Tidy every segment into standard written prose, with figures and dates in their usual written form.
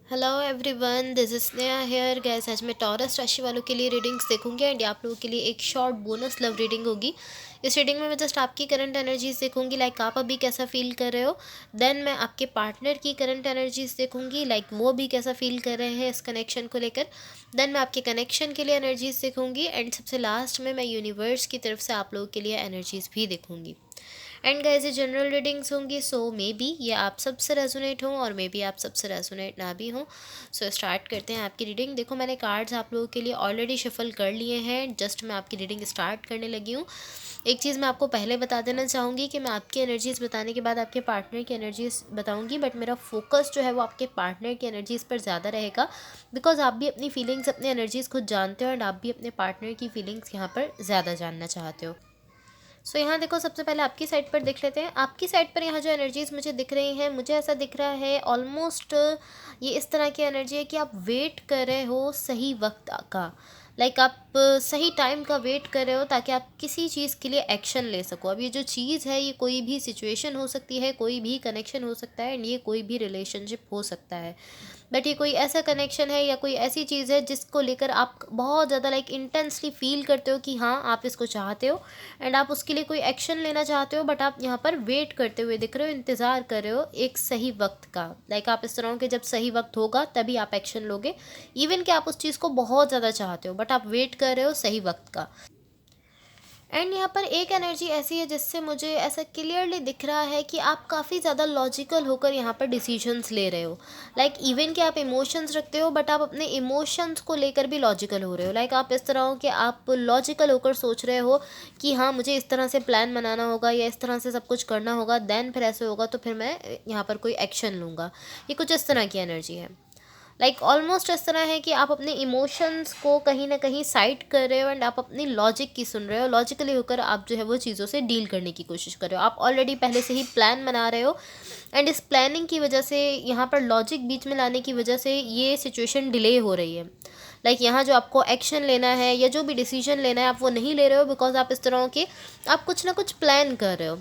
Hello everyone, this is Sneha here guys. आज मैं taurus राशि वालों के लिए रीडिंग्स देखूंगी एंड आप लोगों के लिए एक शॉर्ट बोनस लव रीडिंग होगी। इस रीडिंग में मैं जस्ट आपकी करंट एनर्जीज देखूंगी, लाइक आप अभी कैसा फील कर रहे हो। देन मैं आपके पार्टनर की करंट एनर्जीज देखूंगी, लाइक वो भी कैसा फील कर रहे हैं इस कनेक्शन को लेकर। देन मैं आपके कनेक्शन के लिए एनर्जीज देखूंगी एंड सबसे लास्ट में मैं यूनिवर्स की तरफ से आप लोगों के लिए एनर्जीज भी देखूंगी। एंड गाइस, ये जनरल रीडिंग्स होंगी, सो मे बी ये आप सबसे रेजोनेट हों और मे बी आप सबसे रेजोनेट ना भी हों। सो स्टार्ट करते हैं आपकी रीडिंग। देखो, मैंने कार्ड्स आप लोगों के लिए ऑलरेडी शफल कर लिए हैं, जस्ट मैं आपकी रीडिंग स्टार्ट करने लगी हूँ। एक चीज़ मैं आपको पहले बता देना चाहूँगी कि मैं आपकी एनर्जीज़ बताने के बाद आपके पार्टनर की एनर्जीज़ बताऊँगी, बट मेरा फोकस जो है वो आपके पार्टनर की एनर्जीज़ पर ज़्यादा रहेगा, बिकॉज आप भी अपनी फीलिंग्स, अपनी एनर्जीज़ खुद जानते हो एंड आप भी अपने पार्टनर की फीलिंग्स यहाँ पर ज़्यादा जानना चाहते हो। सो यहाँ देखो, सबसे पहले आपकी साइड पर देख लेते हैं। आपकी साइड पर यहाँ जो एनर्जीज मुझे दिख रही हैं, मुझे ऐसा दिख रहा है ऑलमोस्ट ये इस तरह की एनर्जी है कि आप वेट कर रहे हो सही वक्त का। लाइक आप सही टाइम का वेट कर रहे हो ताकि आप किसी चीज़ के लिए एक्शन ले सको। अब ये जो चीज़ है, ये कोई भी सिचुएशन हो सकती है, कोई भी कनेक्शन हो सकता है एंड ये कोई भी रिलेशनशिप हो सकता है। बट ये कोई ऐसा कनेक्शन है या कोई ऐसी चीज़ है जिसको लेकर आप बहुत ज़्यादा लाइक इंटेंसली फील करते हो कि हाँ, आप इसको चाहते हो एंड आप उसके लिए कोई एक्शन लेना चाहते हो, बट आप यहाँ पर वेट करते हुए दिख रहे हो, इंतज़ार कर रहे हो एक सही वक्त का। लाइक आप इस तरह हो कि जब सही वक्त होगा तभी आप एक्शन लोगे, इवन कि आप उस चीज़ को बहुत ज़्यादा चाहते हो बट आप वेट कर रहे हो सही वक्त का। एंड यहाँ पर एक एनर्जी ऐसी है जिससे मुझे ऐसा क्लियरली दिख रहा है कि आप काफ़ी ज़्यादा लॉजिकल होकर यहाँ पर डिसीजंस ले रहे हो। लाइक इवन कि आप इमोशंस रखते हो बट आप अपने इमोशंस को लेकर भी लॉजिकल हो रहे हो। लाइक आप इस तरह हो कि आप लॉजिकल होकर सोच रहे हो कि हाँ, मुझे इस तरह से प्लान बनाना होगा या इस तरह से सब कुछ करना होगा, देन फिर ऐसे होगा तो फिर मैं यहाँ पर कोई एक्शन लूँगा। ये कुछ इस तरह की एनर्जी है। लाइक ऑलमोस्ट इस तरह है कि आप अपने इमोशंस को कहीं ना कहीं साइड कर रहे हो एंड आप अपनी लॉजिक की सुन रहे हो। लॉजिकली होकर आप जो है वो चीज़ों से डील करने की कोशिश कर रहे हो। आप ऑलरेडी पहले से ही प्लान बना रहे हो एंड इस प्लानिंग की वजह से, यहाँ पर लॉजिक बीच में लाने की वजह से ये सिचुएशन डिले हो रही है। लाइक यहाँ जो आपको एक्शन लेना है या जो भी डिसीजन लेना है आप वो नहीं ले रहे हो, बिकॉज आप इस तरह के आप कुछ ना कुछ प्लान कर रहे हो।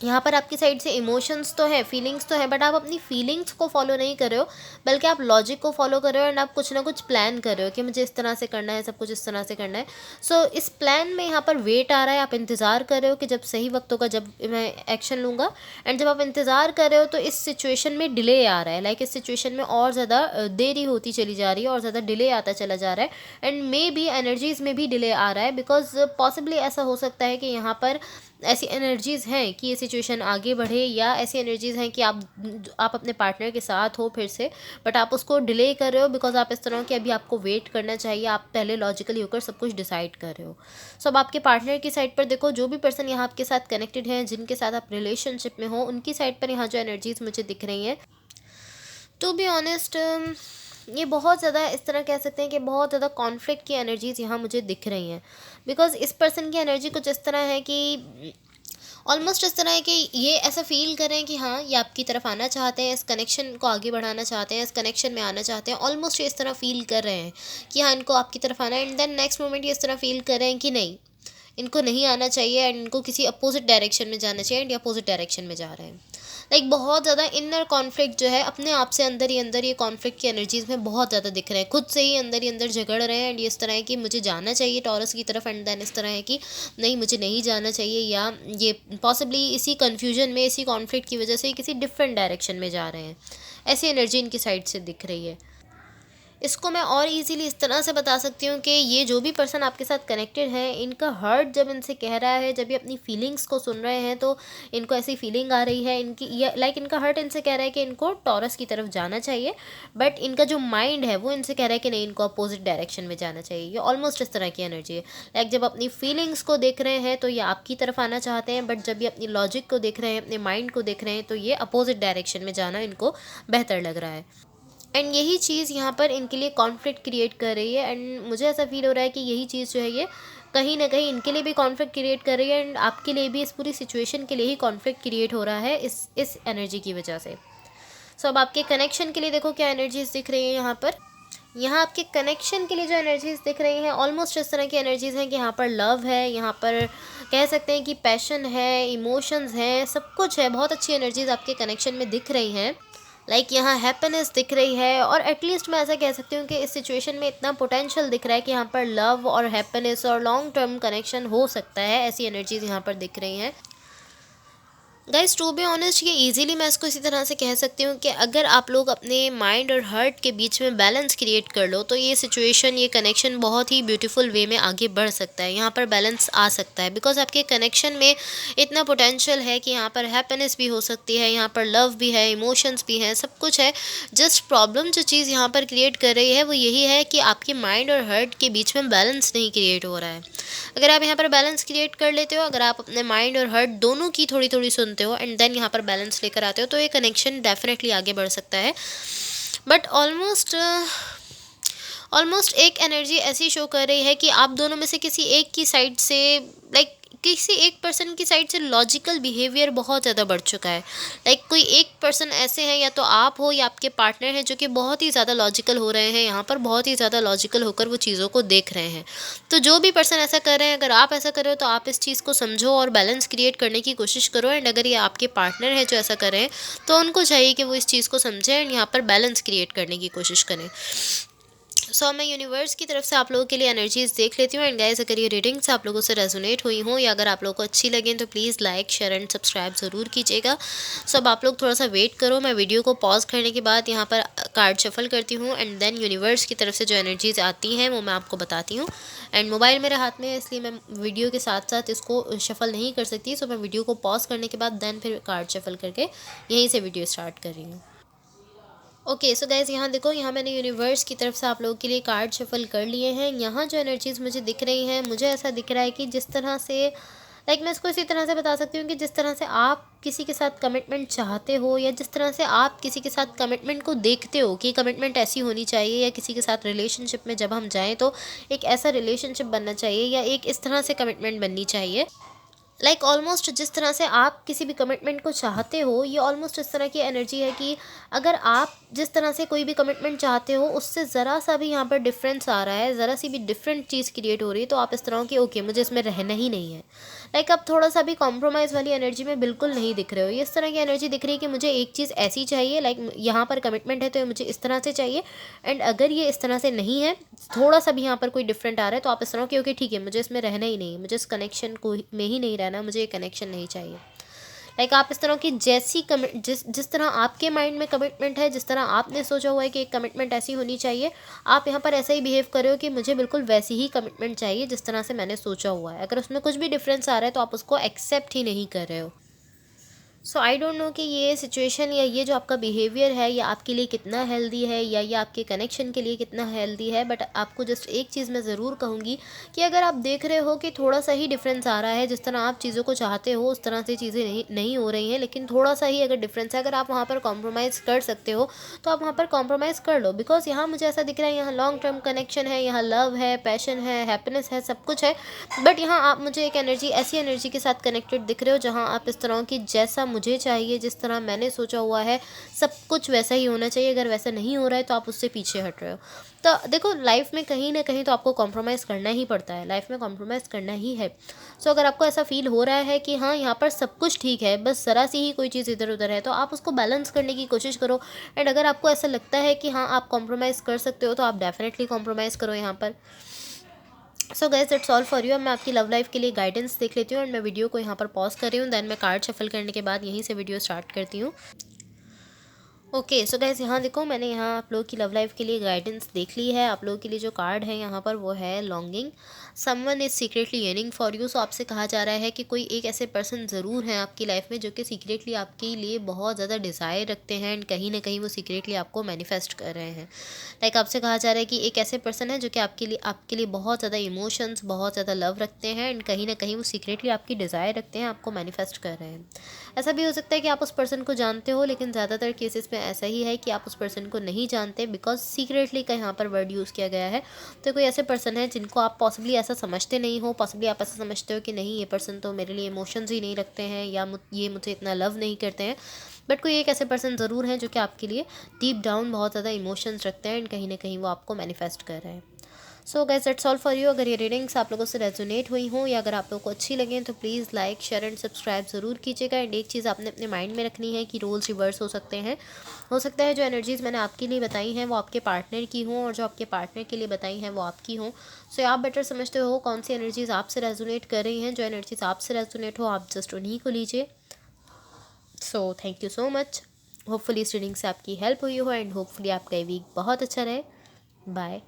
यहाँ पर आपकी साइड से इमोशंस तो है, फीलिंग्स तो है, बट आप अपनी फीलिंग्स को फॉलो नहीं कर रहे हो, बल्कि आप लॉजिक को फॉलो कर रहे हो एंड आप कुछ ना कुछ प्लान कर रहे हो कि मुझे इस तरह से करना है, सब कुछ इस तरह से करना है। सो इस प्लान में यहाँ पर वेट आ रहा है, आप इंतज़ार कर रहे हो कि जब सही वक्त होगा जब मैं एक्शन लूँगा। एंड जब आप इंतज़ार कर रहे हो तो इस सिचुएशन में डिले आ रहा है। लाइक इस सिचुएशन में और ज़्यादा देरी होती चली जा रही है और ज़्यादा डिले आता चला जा रहा है एंड मे बी एनर्जीज़ में भी डिले आ रहा है, बिकॉज पॉसिबली ऐसा हो सकता है कि यहाँ पर ऐसी एनर्जीज़ हैं कि ये सिचुएशन आगे बढ़े, या ऐसी एनर्जीज़ हैं कि आप अपने पार्टनर के साथ हो फिर से, बट आप उसको डिले कर रहे हो बिकॉज आप इस तरह हो कि अभी आपको वेट करना चाहिए, आप पहले लॉजिकली होकर सब कुछ डिसाइड कर रहे हो। सो अब आपके पार्टनर की साइड पर देखो, जो भी पर्सन यहाँ आपके साथ कनेक्टेड हैं, जिनके साथ आप रिलेशनशिप में हो, उनकी साइड पर यहाँ जो एनर्जीज़ मुझे दिख रही हैं, टू बी ऑनेस्ट ये बहुत ज़्यादा इस तरह कह सकते हैं कि बहुत ज़्यादा कॉन्फ्लिक्ट की एनर्जीज़ यहाँ मुझे दिख रही हैं। बिकॉज इस पर्सन की एनर्जी कुछ इस तरह है कि ऑलमोस्ट इस तरह है कि ये ऐसा फील कर रहे हैं कि हाँ, ये आपकी तरफ आना चाहते हैं, इस कनेक्शन को आगे बढ़ाना चाहते हैं, इस कनेक्शन में आना चाहते हैं। ऑलमोस्ट ये इस तरह फील कर रहे हैं कि हाँ, इनको आपकी तरफ आना है, एंड देन नेक्स्ट मोमेंट ये इस तरह फील कर रहे हैं कि नहीं, इनको नहीं आना चाहिए एंड इनको किसी अपोजिट डायरेक्शन में जाना चाहिए, एंड ये अपोजिट डायरेक्शन में जा रहे हैं। लाइक बहुत ज़्यादा इनर कॉन्फ्लिक्ट जो है, अपने आप से अंदर ही अंदर ये कॉन्फ्लिक्ट की एनर्जीज़ में बहुत ज़्यादा दिख रहे हैं, खुद से ही अंदर झगड़ रहे हैं एंड ये इस तरह है कि मुझे जाना चाहिए टॉरस की तरफ, एंड देन इस तरह है कि नहीं, मुझे नहीं जाना चाहिए, या ये पॉसिबली इसी कन्फ्यूजन में, इसी कॉन्फ्लिक्ट की वजह से किसी डिफरेंट डायरेक्शन में जा रहे हैं। ऐसी एनर्जी इनकी साइड से दिख रही है। इसको मैं और इजीली इस तरह से बता सकती हूँ कि ये जो भी पर्सन आपके साथ कनेक्टेड है, इनका हर्ट जब इनसे कह रहा है, जब ये अपनी फीलिंग्स को सुन रहे हैं, तो इनको ऐसी फीलिंग आ रही है इनकी, ये लाइक इनका हर्ट इनसे कह रहा है कि इनको टॉरस की तरफ जाना चाहिए, बट इनका जो माइंड है वो इनसे कह रहा है कि नहीं, इनको अपोजिट डायरेक्शन में जाना चाहिए। ये ऑलमोस्ट इस तरह की एनर्जी है। लाइक जब अपनी फीलिंग्स को देख रहे हैं तो ये आपकी तरफ आना चाहते हैं, बट जब ये अपनी लॉजिक को देख रहे हैं, अपने माइंड को देख रहे हैं, तो ये अपोजिट डायरेक्शन में जाना इनको बेहतर लग रहा है। एंड यही चीज़ यहाँ पर इनके लिए कॉन्फ्लिक्ट क्रिएट कर रही है, एंड मुझे ऐसा फील हो रहा है कि यही चीज़ जो है ये कहीं ना कहीं इनके लिए भी कॉन्फ्लिक्ट क्रिएट कर रही है, एंड आपके लिए भी इस पूरी सिचुएशन के लिए ही कॉन्फ्लिक्ट क्रिएट हो रहा है इस एनर्जी की वजह से। सो अब आपके कनेक्शन के लिए देखो क्या एनर्जीज दिख रही है यहाँ पर। यहाँ आपके कनेक्शन के लिए जो एनर्जीज दिख रही हैं, ऑलमोस्ट इस तरह की एनर्जीज हैं कि यहाँ पर लव है, यहाँ पर कह सकते हैं कि पैशन है, इमोशंस हैं, सब कुछ है। बहुत अच्छी एनर्जीज आपके कनेक्शन में दिख रही हैं। लाइक यहाँ हैप्पीनेस दिख रही है, और एटलीस्ट मैं ऐसा कह सकती हूँ कि इस सिचुएशन में इतना पोटेंशियल दिख रहा है कि यहाँ पर लव और हैप्पीनेस और लॉन्ग टर्म कनेक्शन हो सकता है। ऐसी एनर्जीज यहाँ पर दिख रही हैं। गाइस टू बी ऑनेस्ट, ये इजीली मैं इसको इसी तरह से कह सकती हूँ कि अगर आप लोग अपने माइंड और हार्ट के बीच में बैलेंस क्रिएट कर लो तो ये सिचुएशन, ये कनेक्शन बहुत ही ब्यूटीफुल वे में आगे बढ़ सकता है। यहाँ पर बैलेंस आ सकता है बिकॉज आपके कनेक्शन में इतना पोटेंशियल है कि यहाँ पर हैप्पीनेस भी हो सकती है, यहाँ पर लव भी है, इमोशंस भी हैं, सब कुछ है। जस्ट प्रॉब्लम जो चीज़ यहाँ पर क्रिएट कर रही है वो यही है कि आपके माइंड और हार्ट के बीच में बैलेंस नहीं क्रिएट हो रहा है। अगर आप यहाँ पर बैलेंस क्रिएट कर लेते हो, अगर आप अपने माइंड और हार्ट दोनों की थोड़ी थोड़ी सुनते हो एंड देन यहाँ पर बैलेंस लेकर आते हो, तो ये कनेक्शन डेफिनेटली आगे बढ़ सकता है। बट ऑलमोस्ट एक एनर्जी ऐसी शो कर रही है कि आप दोनों में से किसी एक की साइड से, लाइक किसी एक पर्सन की साइड से लॉजिकल बिहेवियर बहुत ज़्यादा बढ़ चुका है। लाइक कोई एक पर्सन ऐसे हैं, या तो आप हो या आपके पार्टनर हैं, जो कि बहुत ही ज़्यादा लॉजिकल हो रहे हैं, यहाँ पर बहुत ही ज़्यादा लॉजिकल होकर वो चीज़ों को देख रहे हैं। तो जो भी पर्सन ऐसा कर रहे हैं, अगर आप ऐसा कर रहे हो तो आप इस चीज़ को समझो और बैलेंस क्रिएट करने की कोशिश करो। एंड अगर ये आपके पार्टनर है जो ऐसा कर रहे हैं, तो उनको चाहिए कि वो इस चीज़ को समझें एंड यहाँ पर बैलेंस क्रिएट करने की कोशिश करें। सो मैं यूनिवर्स की तरफ से आप लोगों के लिए एनर्जीज देख लेती हूँ। एंड गाइस, अगर ये रीडिंग्स आप लोगों से रेजोनेट हुई हों या अगर आप लोगों को अच्छी लगें तो please like, share and subscribe ज़रूर कीजिएगा। सब आप लोग थोड़ा सा वेट करो, मैं वीडियो को पॉज करने के बाद यहाँ पर कार्ड शफल करती हूँ एंड देन यूनिवर्स की तरफ से जो एनर्जीज आती हैं वो मैं आपको बताती हूँ। एंड मोबाइल मेरे हाथ में है, इसलिए मैं वीडियो के साथ साथ इसको शफल नहीं कर सकती। सो मैं वीडियो को पॉज करने के बाद देन फिर कार्ड शफल करके यहीं से वीडियो स्टार्ट कर रही हूँ। ओके सो गाइज़, यहाँ देखो, यहाँ मैंने यूनिवर्स की तरफ से आप लोगों के लिए कार्ड शफल कर लिए हैं। यहाँ जो एनर्जीज़ मुझे दिख रही हैं, मुझे ऐसा दिख रहा है कि जिस तरह से, लाइक मैं इसको इसी तरह से बता सकती हूँ कि जिस तरह से आप किसी के साथ कमिटमेंट चाहते हो, या जिस तरह से आप किसी के साथ कमिटमेंट को देखते हो कि कमिटमेंट ऐसी होनी चाहिए, या किसी के साथ रिलेशनशिप में जब हम जाएँ तो एक ऐसा रिलेशनशिप बनना चाहिए, या एक इस तरह से कमिटमेंट बननी चाहिए। लाइक ऑलमोस्ट जिस तरह से आप किसी भी कमिटमेंट को चाहते हो, ये ऑलमोस्ट इस तरह की एनर्जी है कि अगर आप जिस तरह से कोई भी कमिटमेंट चाहते हो उससे ज़रा सा भी यहाँ पर डिफरेंस आ रहा है, ज़रा सी भी डिफरेंट चीज़ क्रिएट हो रही है, तो आप इस तरह की ओके मुझे इसमें रहना ही नहीं है। लाइक आप थोड़ा सा भी कॉम्प्रोमाइज़ वाली एनर्जी में बिल्कुल नहीं दिख रहे हो। ये इस तरह की एनर्जी दिख रही है कि मुझे एक चीज़ ऐसी चाहिए, लाइक यहाँ पर कमिटमेंट है तो ये मुझे इस तरह से चाहिए। एंड अगर ये इस तरह से नहीं है, थोड़ा सा भी यहाँ पर कोई डिफरेंट आ रहा है, तो आप इस तरह की ओके ठीक है, मुझे इसमें रहना ही नहीं है, मुझे इस कनेक्शन को में ही नहीं रहना, मुझे ये कनेक्शन नहीं चाहिए। लाइक आप इस तरह की जैसी जिस तरह आपके माइंड में कमिटमेंट है, जिस तरह आपने सोचा हुआ है कि एक कमिटमेंट ऐसी होनी चाहिए, आप यहाँ पर ऐसा ही बिहेव कर रहे हो कि मुझे बिल्कुल वैसी ही कमिटमेंट चाहिए जिस तरह से मैंने सोचा हुआ है। अगर उसमें कुछ भी डिफरेंस आ रहा है तो आप उसको एक्सेप्ट ही नहीं कर रहे हो। सो आई डोंट नो कि ये सिचुएशन या ये जो आपका बिहेवियर है ये आपके लिए कितना हेल्दी है, या ये आपके कनेक्शन के लिए कितना हेल्दी है। बट आपको जस्ट एक चीज़ मैं ज़रूर कहूँगी कि अगर आप देख रहे हो कि थोड़ा सा ही डिफरेंस आ रहा है, जिस तरह आप चीज़ों को चाहते हो उस तरह से चीज़ें नहीं हो रही हैं, लेकिन थोड़ा सा ही अगर डिफरेंस है, अगर आप वहाँ पर कॉम्प्रोमाइज़ कर सकते हो तो आप वहाँ पर कॉम्प्रोमाइज़ कर लो। बिकॉज यहाँ मुझे ऐसा दिख रहा है, यहाँ लॉन्ग टर्म कनेक्शन है, यहाँ लव है, पैशन है, हैप्पीनेस है, सब कुछ है। बट यहाँ आप मुझे एक एनर्जी, ऐसी एनर्जी के साथ कनेक्टेड दिख रहे हो जहाँ आप इस तरह की, जैसा मुझे चाहिए, जिस तरह मैंने सोचा हुआ है, सब कुछ वैसा ही होना चाहिए। अगर वैसा नहीं हो रहा है तो आप उससे पीछे हट रहे हो। तो देखो, लाइफ में कहीं ना कहीं तो आपको कॉम्प्रोमाइज़ करना ही पड़ता है, लाइफ में कॉम्प्रोमाइज़ करना ही है। सो अगर आपको ऐसा फील हो रहा है कि हाँ यहाँ पर सब कुछ ठीक है, बस ज़रा सी ही कोई चीज़ इधर उधर है, तो आप उसको बैलेंस करने की कोशिश करो। एंड अगर आपको ऐसा लगता है कि हाँ आप कॉम्प्रोमाइज़ कर सकते हो तो आप डेफिनेटली कॉम्प्रोमाइज़ करो यहाँ पर। So guys, that's all for you. अब मैं आपकी लव लाइफ के लिए गाइडेंस देख लेती हूँ एंड मैं वीडियो को यहाँ पर पॉज कर रही हूँ। देन मैं कार्ड शफल करने के बाद यहीं से वीडियो स्टार्ट करती हूँ। ओके सो गाइस, यहाँ देखो, मैंने यहाँ आप लोगों की लव लाइफ के लिए गाइडेंस देख ली है। आप लोगों के लिए जो कार्ड है यहाँ पर वो है longing. Someone is secretly yearning for you. So आपसे कहा जा रहा है कि कोई एक ऐसे पर्सन ज़रूर हैं आपकी लाइफ में जो कि सीक्रेटली आपके लिए बहुत ज़्यादा डिज़ायर रखते हैं एंड कहीं ना कहीं वो सीक्रेटली आपको मैनिफेस्ट कर रहे हैं। लाइक आपसे कहा जा रहा है कि एक ऐसे पर्सन है जो कि आपके लिए बहुत ज़्यादा इमोशंस, बहुत ज़्यादा लव रखते हैं एंड कहीं ना कहीं वो सीक्रेटली आपकी डिज़ायर रखते हैं, आपको मैनिफेस्ट कर रहे हैं। ऐसा भी हो सकता है कि आप उस पर्सन को जानते हो, लेकिन ज़्यादातर केसेस में ऐसा ही है कि आप उस पर्सन को नहीं जानते, बिकॉज सीक्रेटली का यहाँ पर वर्ड यूज़ किया गया है। तो कोई ऐसे पर्सन है जिनको आप पॉसिबली ऐसा समझते नहीं हो, पॉसिबली आप ऐसा समझते हो कि नहीं, ये पर्सन तो मेरे लिए इमोशंस ही नहीं रखते हैं, या ये मुझे इतना लव नहीं करते हैं। बट कोई एक ऐसे पर्सन ज़रूर है जो कि आपके लिए डीप डाउन बहुत ज़्यादा इमोशंस रखते हैं एंड कहीं ना कहीं वो आपको मैनिफेस्ट कर रहे हैं। So guys that's all for you. अगर ये रीडिंग्स आप लोगों से रेजोनेट हुई हों या अगर आप लोगों को अच्छी लगें तो please like share and subscribe ज़रूर कीजिएगा। एंड एक चीज़ आपने अपने माइंड में रखनी है कि रोल्स रिवर्स हो सकते हैं। हो सकता है जो एनर्जीज़ मैंने आपके लिए बताई हैं वो आपके पार्टनर की हों, और जो आपके पार्टनर के लिए बताई हैं वो आपकी हों। सो आप बेटर समझते हो कौन सी एनर्जीज़ आपसे रेजोनेट कर रही हैं। जो एनर्जीज़ आपसे रेजोनेट हो आप जस्ट उन्हीं को लीजिए। So thank you so much. Hopefully इस रीडिंग से आपकी हेल्प हुई हो एंड होपफुली आपका वीक बहुत अच्छा रहे। बाय।